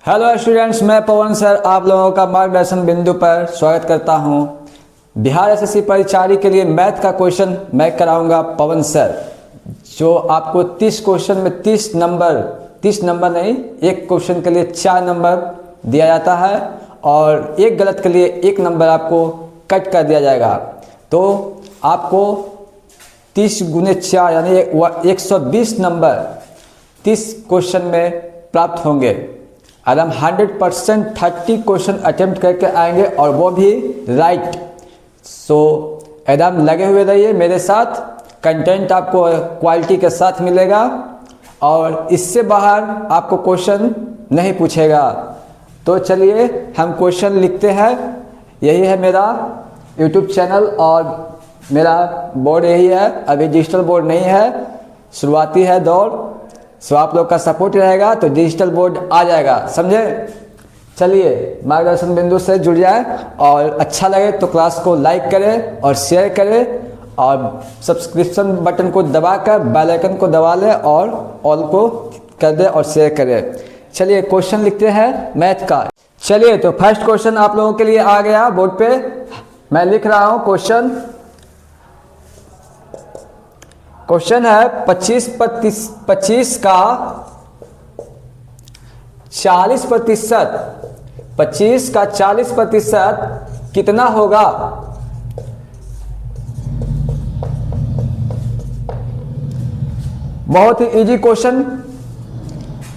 Hello students, मैं पवन sir आप लोगों का मार्गदर्शन बिंदु पर स्वागत करता हूं। बिहार एसएससी परिचारी के लिए मैथ का क्वेश्चन मैं कराऊंगा पवन सर, जो आपको 30 क्वेश्चन में 30 नंबर नहीं, एक क्वेश्चन के लिए 4 नंबर दिया जाता है और एक गलत के लिए 1 नंबर आपको कट कर दिया जाएगा। तो आपको 30 गुने 4 यानी 120 नंबर 30 क्वेश्चन में प्राप्त होंगे। और हम 100% 30 क्वेश्चन अटेम्प्ट करके आएंगे और वो भी राइट। सो एकदम लगे हुए रहिए मेरे साथ, कंटेंट आपको क्वालिटी के साथ मिलेगा और इससे बाहर आपको क्वेश्चन नहीं पूछेगा। तो चलिए हम क्वेश्चन लिखते हैं। यही है मेरा यूट्यूब चैनल और मेरा बोर्ड यही है। अभी डिजिटल बोर्ड नहीं है, शुरुआती है दौर। सो आप लोग का सपोर्ट रहेगा तो डिजिटल बोर्ड आ जाएगा, समझे। चलिए मार्गदर्शन बिंदु से जुड़ जाए और अच्छा लगे तो क्लास को लाइक करें और शेयर करें और सब्सक्रिप्शन बटन को दबाकर बेल आइकन को दबा लें और ऑल को कर दें और शेयर करें। चलिए क्वेश्चन लिखते हैं मैथ का। चलिए तो फर्स्ट क्वेश्चन आप लोगों के लिए आ गया बोर्ड पे। मैं लिख रहा हूं क्वेश्चन है 25 का 40%। 25 का 40% कितना होगा? बहुत ही इजी क्वेश्चन,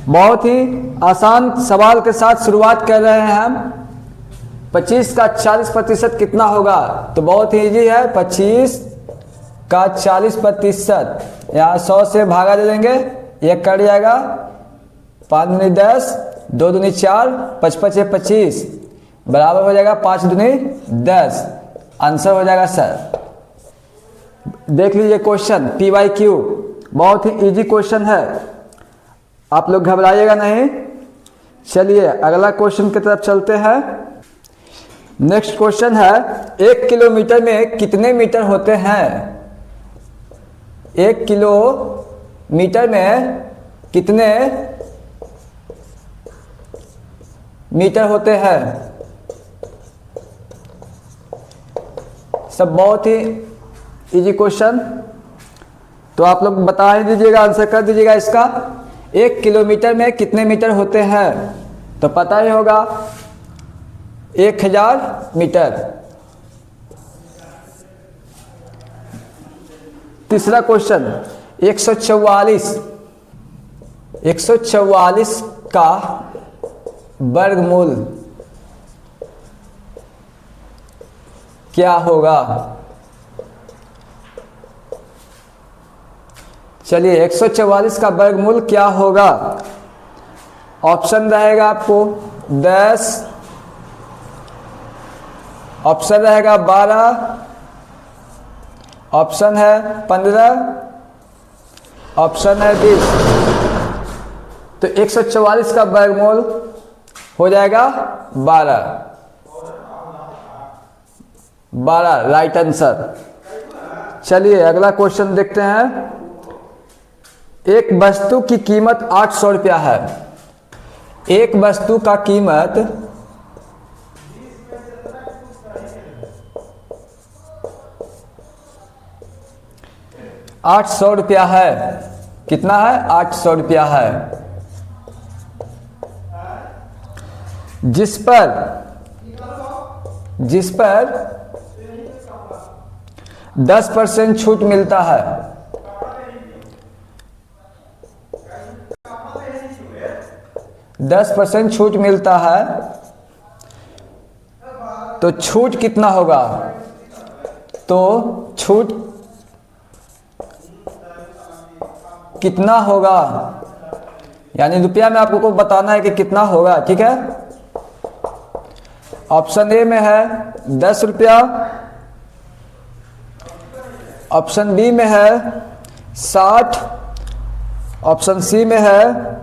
बहुत ही आसान सवाल के साथ शुरुआत कर रहे हैं हम। 25 का 40% कितना होगा? तो बहुत ही इजी है। 25 का 40%, यहाँ 100 से भागा दे देंगे, एक कट जाएगा। 5 दूनी 10, 2 दूनी 4, 5 5 25 बराबर हो जाएगा 5 दूनी 10। आंसर हो जाएगा सर। देख लीजिए क्वेश्चन PYQ, बहुत ही इजी क्वेश्चन है, आप लोग घबराइएगा नहीं। चलिए अगला क्वेश्चन की तरफ चलते हैं। नेक्स्ट क्वेश्चन है 1 किलोमीटर में कितने मीटर होते हैं? 1 किलोमीटर में कितने मीटर होते हैं? सब बहुत ही इजी क्वेश्चन, तो आप लोग बता ही दीजिएगा, आंसर कर दीजिएगा इसका। 1 किलोमीटर में कितने मीटर होते हैं? तो पता ही होगा 1000 मीटर। तीसरा क्वेश्चन 144 का वर्गमूल क्या होगा? चलिए 144 का वर्गमूल क्या होगा? ऑप्शन रहेगा आपको 10, ऑप्शन रहेगा 12, ऑप्शन है 15, ऑप्शन है 20। तो 144 का वर्गमूल हो जाएगा 12 राइट आंसर। चलिए अगला क्वेश्चन देखते हैं। एक वस्तु की कीमत 800 रुपया है। एक वस्तु का कीमत 800 रुपया है। कितना है? 800 रुपया है। जिस पर 10% छूट मिलता है। दस % छूट मिलता है, तो छूट कितना होगा? तो छूट कितना होगा, यानी रुपया में आपको बताना है कि कितना होगा, ठीक है। ऑप्शन ए में है 10 रुपया, ऑप्शन बी में है 60, ऑप्शन सी में है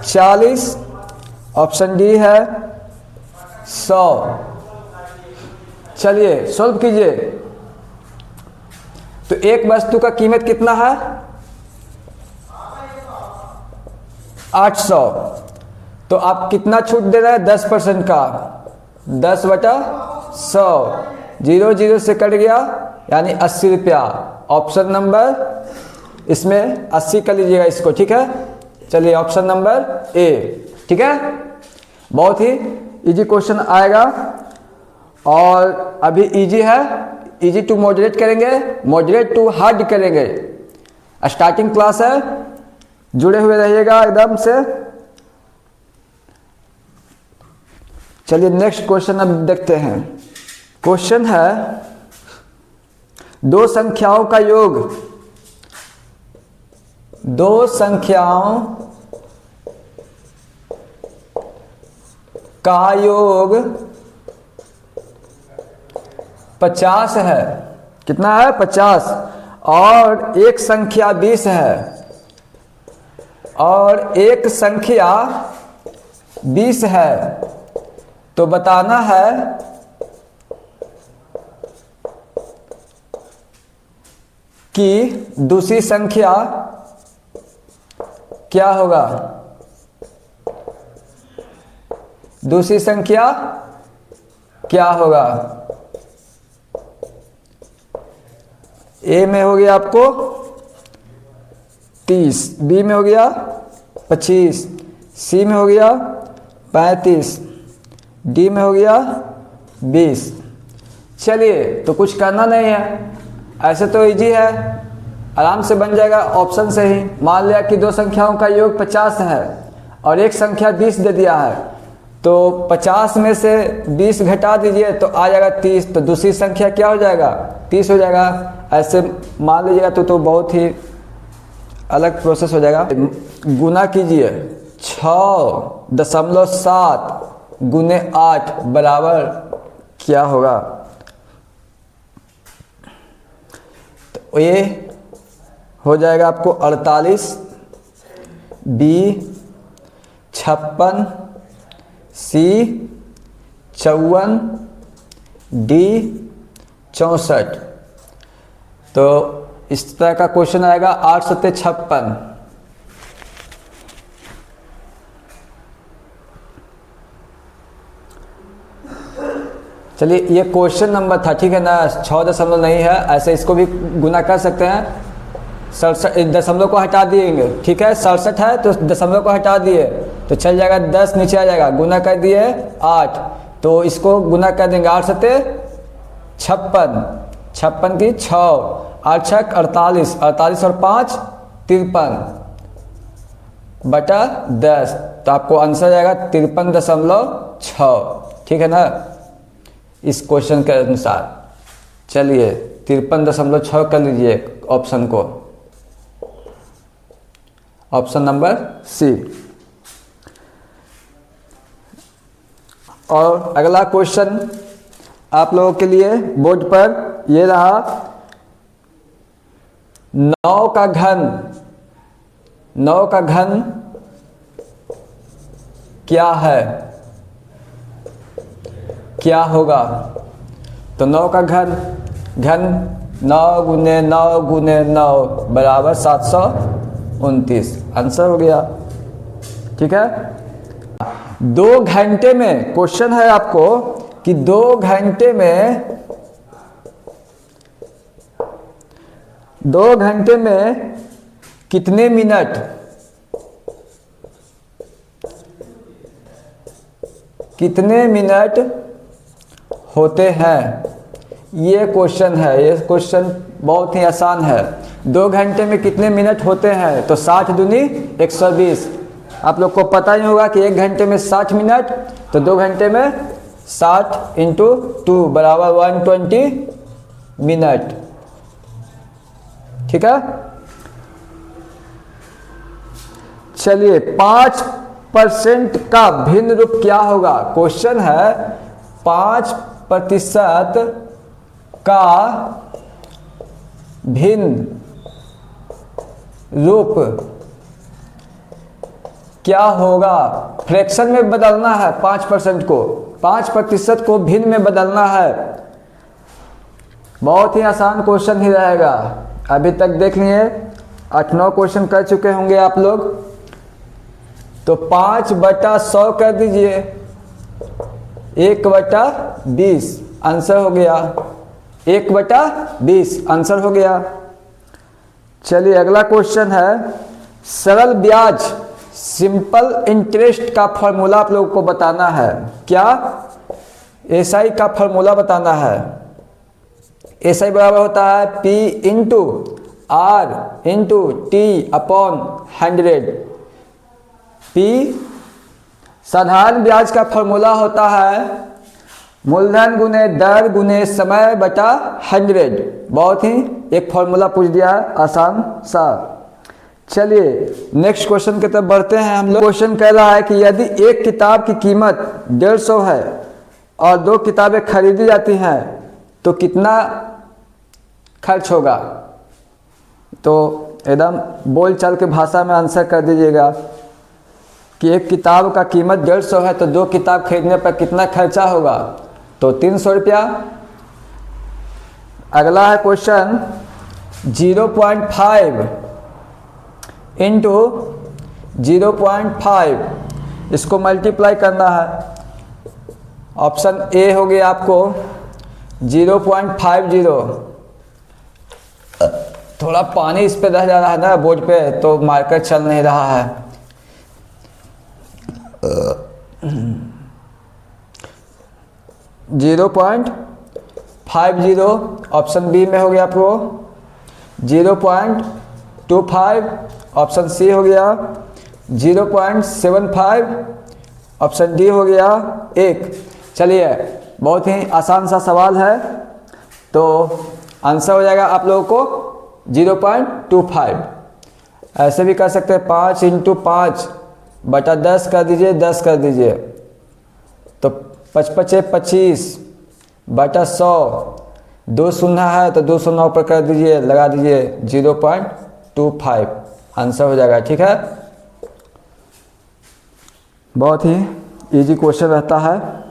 40, ऑप्शन डी है 100। चलिए सॉल्व कीजिए। तो एक वस्तु का कीमत कितना है? 800। तो आप कितना छूट दे रहे हैं? 10% का, 10/100, 0 0 से कट गया यानी 80 रुपया। ऑप्शन नंबर, इसमें 80 कर लीजिएगा इसको, ठीक है। चलिए ऑप्शन नंबर ए, ठीक है। बहुत ही इजी क्वेश्चन आएगा और अभी इजी है, इजी टू मॉडरेट करेंगे, मॉडरेट टू हार्ड करेंगे। स्टार्टिंग क्लास है, जुड़े हुए रहिएगा एकदम से। चलिए नेक्स्ट क्वेश्चन अब देखते हैं। क्वेश्चन है दो संख्याओं का योग, दो संख्याओं का योग 50 है। कितना है? 50। और एक संख्या 20 है, और एक संख्या 20 है। तो बताना है कि दूसरी संख्या क्या होगा। दूसरी संख्या क्या होगा? ए में हो गया आपको 30, बी में हो गया 25, सी में हो गया 35, डी में हो गया 20। चलिए तो कुछ करना नहीं है, ऐसे तो इजी है, आराम से बन जाएगा ऑप्शन से ही। मान लिया कि दो संख्याओं का योग 50 है और एक संख्या 20 दे दिया है, तो 50 में से 20 घटा दीजिए तो आ जाएगा 30। तो दूसरी संख्या क्या हो जाएगा? 30 हो जाएगा। ऐसे मान लीजिएगा तो बहुत ही अलग प्रोसेस हो जाएगा। गुना कीजिए, 6.7 गुने 8 बराबर क्या होगा? तो ये हो जाएगा आपको 48, बी 56, सी 54, डी 64। तो इस तरह का क्वेश्चन आएगा 8 सत्ते 56। चलिए ये क्वेश्चन नंबर था, ठीक है ना। 6 दशमलव नहीं है, ऐसे इसको भी गुना कर सकते हैं। 67 दशमलव को हटा दिएंगे, ठीक है। 67 है तो दशमलव को हटा दिए तो चल जाएगा 10 नीचे आ जाएगा। गुना कर दिए 8, तो इसको गुना कर देंगे 8 सत्ते 56, 56 की 6, 8 6 48, 48 और 5 53 बटा 10। तो आपको आंसर जाएगा 53.6, ठीक है ना, इस क्वेश्चन के अनुसार। चलिए 53.6 कर लीजिए ऑप्शन को, ऑप्शन नंबर सी। और अगला क्वेश्चन आप लोगों के लिए बोर्ड पर ये रहा, 9 का घन, 9 का घन क्या है, क्या होगा? तो 9 का घन 9 गुने 9 गुने 9 बराबर 729। आंसर हो गया, ठीक है। 2 घंटे में क्वेश्चन है आपको कि 2 घंटे में, 2 घंटे में कितने मिनट, कितने मिनट होते हैं? ये क्वेश्चन है। ये क्वेश्चन बहुत ही आसान है। 2 घंटे में कितने मिनट होते हैं? तो 60 दूनी 120। आप लोग को पता ही होगा कि 1 घंटे में 60 मिनट, तो 2 घंटे में 60 × 2 बराबर 120 मिनट, ठीक है। चलिए 5% का भिन्न रूप क्या होगा? क्वेश्चन है 5% का भिन्न रूप क्या होगा? फ्रैक्शन में बदलना है 5% को, 5% को भिन्न में बदलना है। बहुत ही आसान क्वेश्चन ही रहेगा। अभी तक देख लिए 8-9 क्वेश्चन कर चुके होंगे आप लोग। तो 5/100 कर दीजिए, 1/20 आंसर हो गया, 1/20 आंसर हो गया। चलिए अगला क्वेश्चन है, सरल ब्याज सिंपल इंटरेस्ट का फॉर्मूला आप लोगों को बताना है। क्या? एसआई का फॉर्मूला बताना है। एसआई बराबर होता है P into R into T/100। P साधारण ब्याज का फॉर्मूला होता है मूलधन गुने दर गुने समय बटा 100। बहुत ही एक फॉर्मूला पूछ दिया है, आसान सा। चलिए नेक्स्ट क्वेश्चन की तरफ बढ़ते हैं हम लोग। क्वेश्चन कह रहा है कि यदि एक किताब की कीमत 150 है और 2 किताबें खरीदी जाती हैं तो कितना खर्च होगा? तो एकदम बोल चाल के भाषा में आंसर कर दीजिएगा कि एक किताब का कीमत 150 है तो 2 किताब खरीदने पर कितना खर्चा होगा? तो 300 रुपया। अगला है क्वेश्चन 0.5 इंटू 0.5, इसको मल्टीप्लाई करना है। ऑप्शन ए हो गया आपको 0.50। थोड़ा पानी इस पे रह जा रहा है ना बोर्ड पे, तो मार्कर चल नहीं रहा है। 0.50 ऑप्शन बी में हो गया आपको, 0.25 ऑप्शन सी हो गया, 0.75 ऑप्शन डी हो गया 1। चलिए बहुत ही आसान सा सवाल है, तो आंसर हो जाएगा आप लोगों को 0.25। ऐसे भी कर सकते हैं 5 इंटू 5/10 कर दीजिए, 10 कर दीजिए, तो 5×5 = 25/100। 2 शून्य है तो 2 शून्य ऊपर कर दीजिए, लगा दीजिए 0.25 आंसर हो जाएगा। ठीक है, बहुत ही इजी क्वेश्चन रहता है।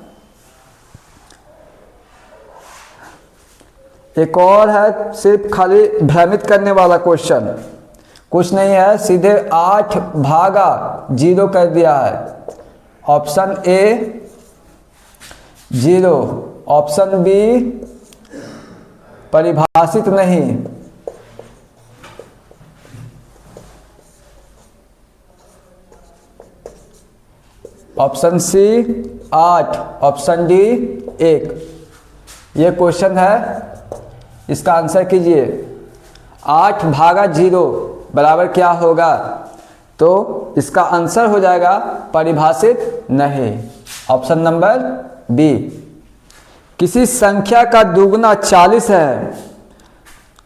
एक और है सिर्फ खाली भ्रमित करने वाला क्वेश्चन, कुछ नहीं है, सीधे 8/0 कर दिया है। ऑप्शन ए 0, ऑप्शन बी परिभाषित नहीं, ऑप्शन सी 8, ऑप्शन डी 1। ये क्वेश्चन है, इसका आंसर कीजिए। 8/0 बराबर क्या होगा? तो इसका आंसर हो जाएगा परिभाषित नहीं, ऑप्शन नंबर बी। किसी संख्या का दुगुना 40 है,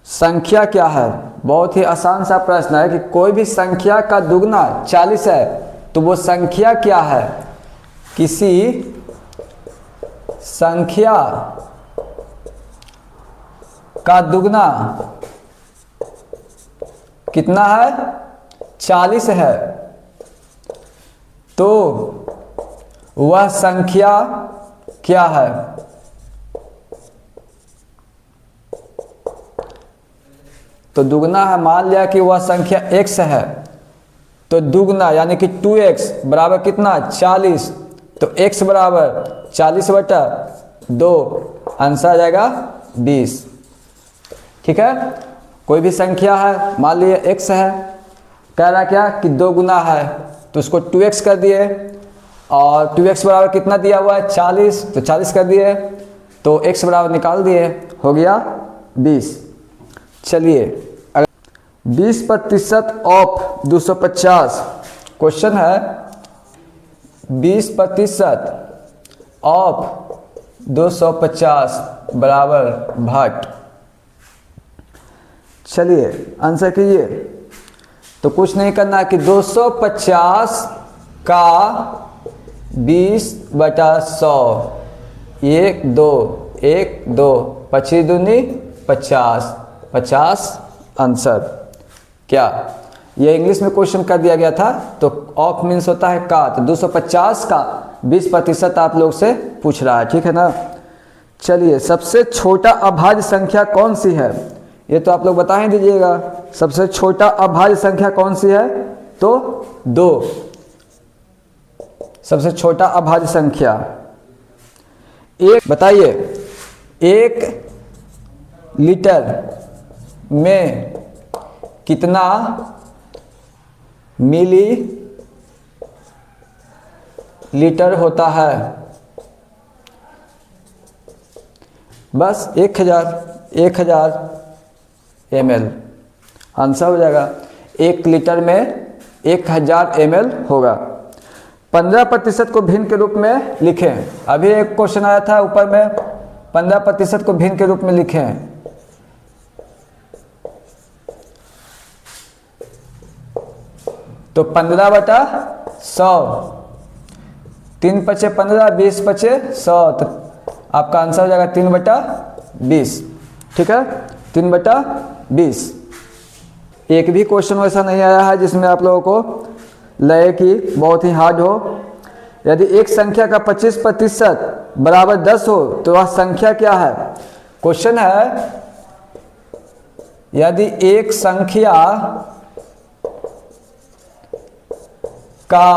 संख्या क्या है? बहुत ही आसान सा प्रश्न है कि कोई भी संख्या का दुगुना 40 है तो वो संख्या क्या है? किसी संख्या का दुगना कितना है? 40 है, तो वह संख्या क्या है? तो दुगना है, मान लिया कि वह संख्या x है, तो दुगना यानी कि 2x बराबर कितना? 40। तो x बराबर 40/2, आंसर आ जाएगा 20। ठीक है, कोई भी संख्या है, मान लीजिए x है, कह रहा क्या कि 2 गुना है, तो उसको 2x कर दिए, और 2x बराबर कितना दिया हुआ है? 40, तो 40 कर दिए, तो x बराबर निकाल दिए, हो गया 20। चलिए 20% ऑफ 250, क्वेश्चन है 20% ऑफ 250 बराबर भाट। चलिए आंसर कीजिए। तो कुछ नहीं करना कि 250 का 20/100, 1 2 1 2 25 दूनी 50, 50 आंसर। क्या ये इंग्लिश में क्वेश्चन कर दिया गया था, तो ऑफ मीन्स होता है का, तो 250 का 20% आप लोग से पूछ रहा है। ठीक है ना। चलिए सबसे छोटा अभाज्य संख्या कौन सी है? ये तो आप लोग बता ही दीजिएगा। सबसे छोटा अभाज्य संख्या कौन सी है? तो 2। सबसे छोटा अभाज्य संख्या। एक बताइए, 1 लीटर में कितना मिली लीटर होता है? बस 1000 ml आंसर हो जाएगा। 1 लीटर में 1000 ml होगा। 15% को भिन्न के रूप में लिखें। अभी एक क्वेश्चन आया था ऊपर में, 15% को भिन्न के रूप में लिखें। तो 15/100, 3 × 15, 20 × 100, तो आपका आंसर हो जाएगा 3/20। ठीक है, 3/20। एक भी क्वेश्चन वैसा नहीं आया है जिसमें आप लोगों को लगे कि बहुत ही हार्ड हो। यदि एक संख्या का 25% बराबर 10 हो तो वह संख्या क्या है? क्वेश्चन है, यदि एक संख्या का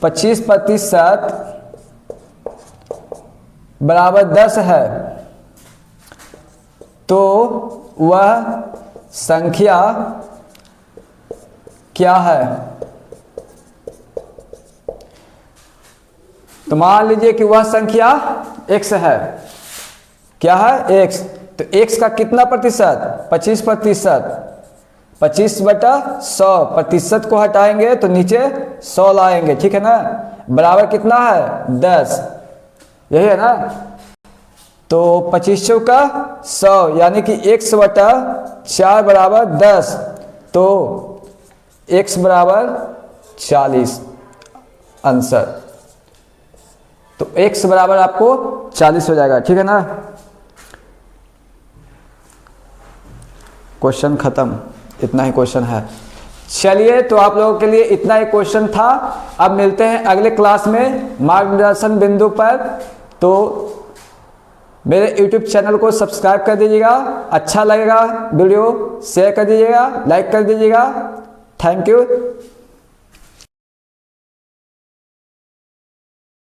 25% बराबर 10 है तो वह संख्या क्या है? तो मान लीजिए कि वह संख्या x है। क्या है? x। तो x का कितना प्रतिशत? 25%। 25/100, प्रतिशत को हटाएंगे तो नीचे 100 लाएंगे। ठीक है ना? बराबर कितना है? 10। यही है ना? तो 25 का 100 यानी कि x/4 बराबर 10, तो x बराबर 40 आंसर। तो x बराबर आपको 40 हो जाएगा। ठीक है ना? क्वेश्चन खत्म, इतना ही क्वेश्चन है। चलिए, तो आप लोगों के लिए इतना ही क्वेश्चन था। अब मिलते हैं अगले क्लास में मार्गदर्शन बिंदु पर। तो मेरे YouTube चैनल को सब्सक्राइब कर दीजिएगा। अच्छा लगेगा वीडियो शेयर कर दीजिएगा, लाइक कर दीजिएगा। Thank you.